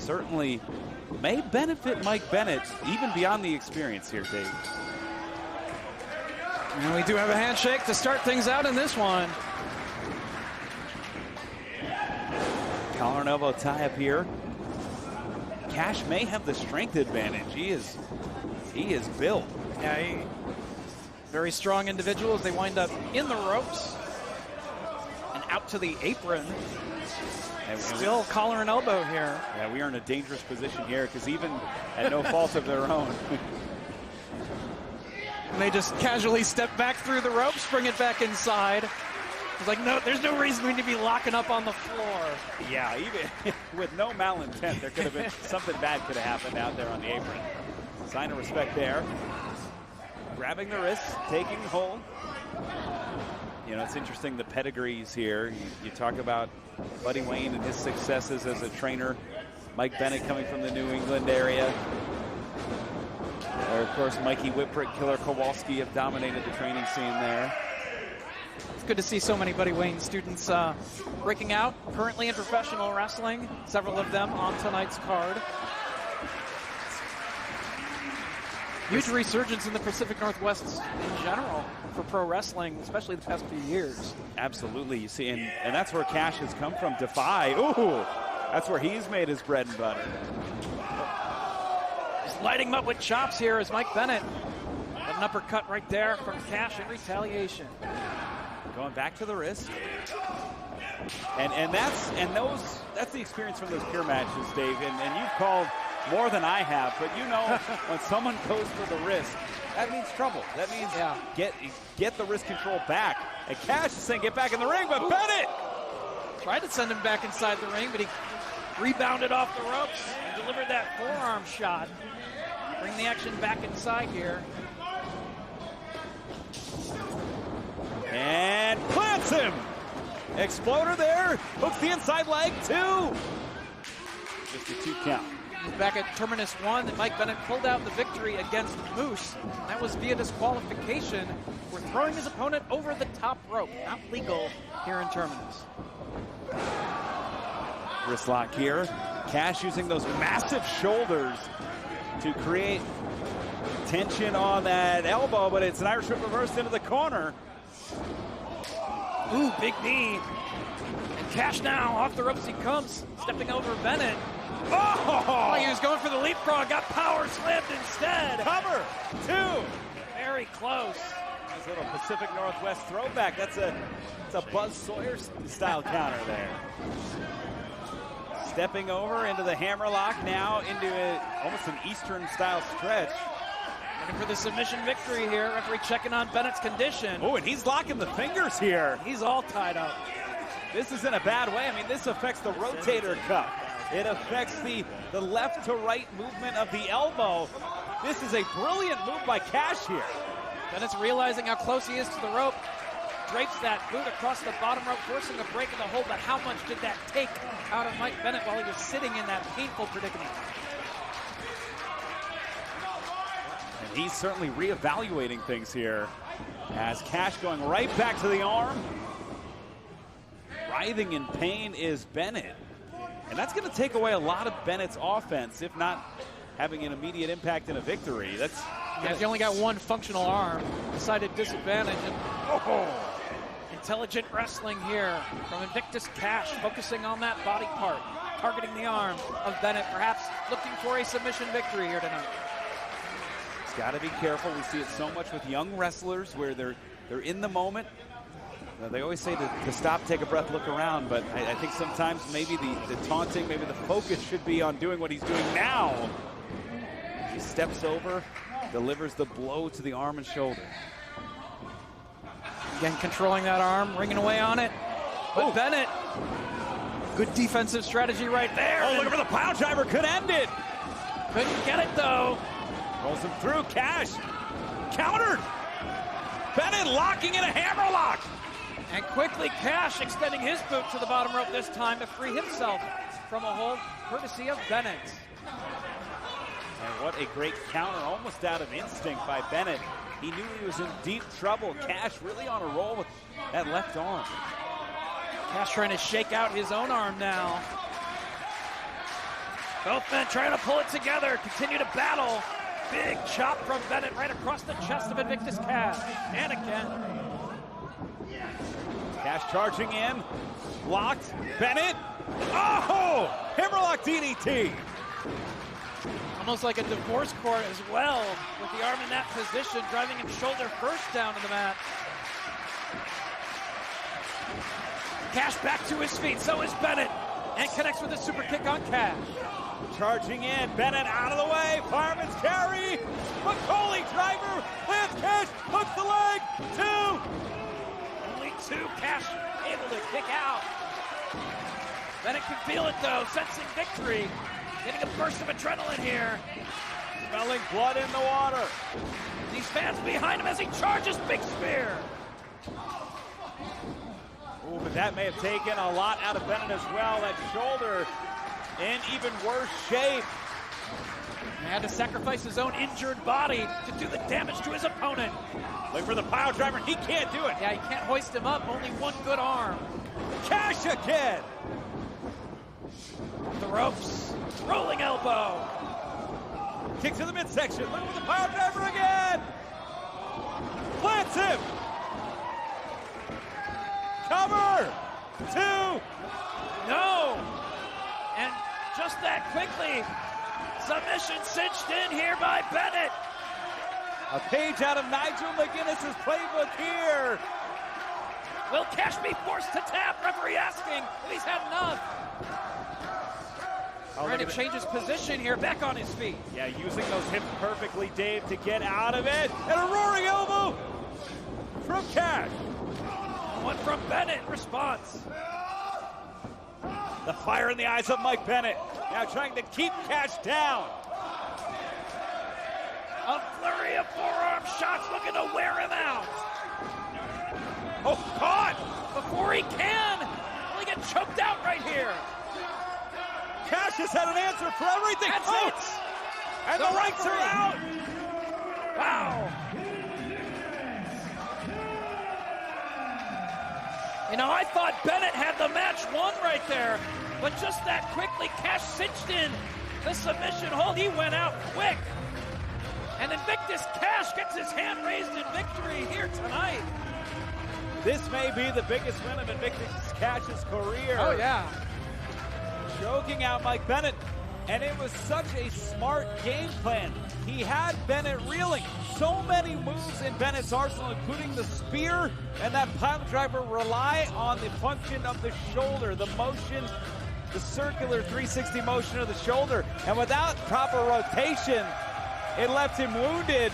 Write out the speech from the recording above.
certainly may benefit Mike Bennett even beyond the experience here, Dave. And we do have a handshake to start things out in this one. Collar and elbow tie up here. Khash may have the strength advantage. He is built. Yeah, very strong individuals. They wind up in the ropes and out to the apron. And still collar and elbow here. Yeah, we are in a dangerous position here because even at no fault of their own. And they just casually step back through the ropes, bring it back inside. It's like, no, there's no reason we need to be locking up on the floor. Yeah, even with no malintent, there could have been something bad could have happened out there on the apron. Sign of respect there. Grabbing the wrist, taking hold. You know, it's interesting, the pedigrees here. You talk about Buddy Wayne and his successes as a trainer. Mike Bennett coming from the New England area. Or, of course, Mikey Whipwreck, Killer Kowalski have dominated the training scene there. It's good to see so many Buddy Wayne students breaking out, currently in professional wrestling, several of them on tonight's card. Huge resurgence in the Pacific Northwest in general for pro wrestling, especially the past few years. Absolutely, you see, and that's where Khash has come from. Defy, ooh, that's where he's made his bread and butter. Just lighting him up with chops here is Mike Bennett. An uppercut right there from Khash in retaliation. Going back to the wrist. And that's the experience from those pure matches, Dave, and you've called more than I have, but you know when someone goes for the wrist, that means trouble. That means get the wrist control back. And Khash is saying get back in the ring, but Bennett tried to send him back inside the ring, but he rebounded off the ropes and delivered that forearm shot. Bring the action back inside here. And plants him. Exploder there. Hooks the inside leg, 2. Just a 2 count. Back at Terminus 1, that Mike Bennett pulled out the victory against Moose. That was via disqualification for throwing his opponent over the top rope. Not legal here in Terminus. Wrist lock here. Khash using those massive shoulders to create tension on that elbow, but it's an Irish whip reversed into the corner. Ooh, big knee. And Khash now, off the ropes he comes, stepping over Bennett. Oh, he was going for the leapfrog, got power slammed instead. Cover, 2. Very close. Nice little Pacific Northwest throwback. That's a Buzz Sawyer style counter there. Stepping over into the hammerlock, now into almost an Eastern style stretch. Looking for the submission victory here. Referee checking on Bennett's condition. Oh, and he's locking the fingers here. He's all tied up. This is in a bad way. I mean, this affects the rotator cuff. It affects the left to right movement of the elbow. This is a brilliant move by Khash here. Bennett's realizing how close he is to the rope. Drapes that boot across the bottom rope, forcing a break in the hold. But how much did that take out of Mike Bennett while he was sitting in that painful predicament? And he's certainly reevaluating things here as Khash going right back to the arm. Writhing in pain is Bennett. And that's going to take away a lot of Bennett's offense, if not having an immediate impact in a victory. Yeah, if you only got one functional arm, decided disadvantage. And intelligent wrestling here from Invictus Khash, focusing on that body part, targeting the arm of Bennett, perhaps looking for a submission victory here tonight. He's got to be careful. We see it so much with young wrestlers where they're in the moment. They always say to stop, take a breath, look around, but I think sometimes maybe the taunting, maybe the focus should be on doing what he's doing now. He steps over, delivers the blow to the arm and shoulder. Again, controlling that arm, ringing away on it. But Bennett, good defensive strategy right there. Oh, looking for the pile driver, could end it. Couldn't get it though. Rolls him through, Khash. Countered. Bennett locking in a hammerlock. And quickly, Khash extending his boot to the bottom rope this time to free himself from a hold, courtesy of Bennett. And what a great counter, almost out of instinct by Bennett. He knew he was in deep trouble. Khash really on a roll with that left arm. Khash trying to shake out his own arm now. Both men trying to pull it together, continue to battle. Big chop from Bennett right across the chest of Invictus Khash. And again. Khash charging in. Blocked. Bennett. Oh! Hammerlock DDT. Almost like a divorce court as well, with the arm in that position, driving him shoulder first down to the mat. Khash back to his feet, so is Bennett, and connects with a super kick on Khash. Charging in, Bennett out of the way, fireman's carry, McCauley driver, lands Khash, hooks the leg, 2. Only 2, Khash able to kick out. Bennett can feel it though, sensing victory. Getting a burst of adrenaline here. Smelling blood in the water. These fans behind him as he charges, big spear. Ooh, but that may have taken a lot out of Bennett as well. That shoulder in even worse shape. He had to sacrifice his own injured body to do the damage to his opponent. Look for the pile driver, he can't do it. Yeah, he can't hoist him up, only one good arm. Khash again. The ropes, rolling elbow. Kick to the midsection, look for the pile driver again. Plants him. Cover, 2. No, and just that quickly, submission cinched in here by Bennett. A page out of Nigel McGuinness's playbook here. Will Khash be forced to tap? Referee asking if he's had enough. Trying to change his position here, back on his feet. Yeah, using those hips perfectly, Dave, to get out of it. And a roaring elbow from Khash. One from Bennett in response. The fire in the eyes of Mike Bennett. Now trying to keep Khash down. A flurry of forearm shots looking to wear him out. Oh, caught! Before he can, will he get choked out right here? Khash has had an answer for everything. That's it. And the lights are out. Wow. You know, I thought Bennett had the match won right there, but just that quickly, Khash cinched in the submission hold. He went out quick. And Invictus Khash gets his hand raised in victory here tonight. This may be the biggest win of Invictus Khash's career. Oh, yeah. Choking out Mike Bennett, and it was such a smart game plan. He had Bennett reeling. So many moves in Bennett's arsenal, including the spear and that pile driver, rely on the function of the shoulder, the motion, the circular 360 motion of the shoulder. And without proper rotation, it left him wounded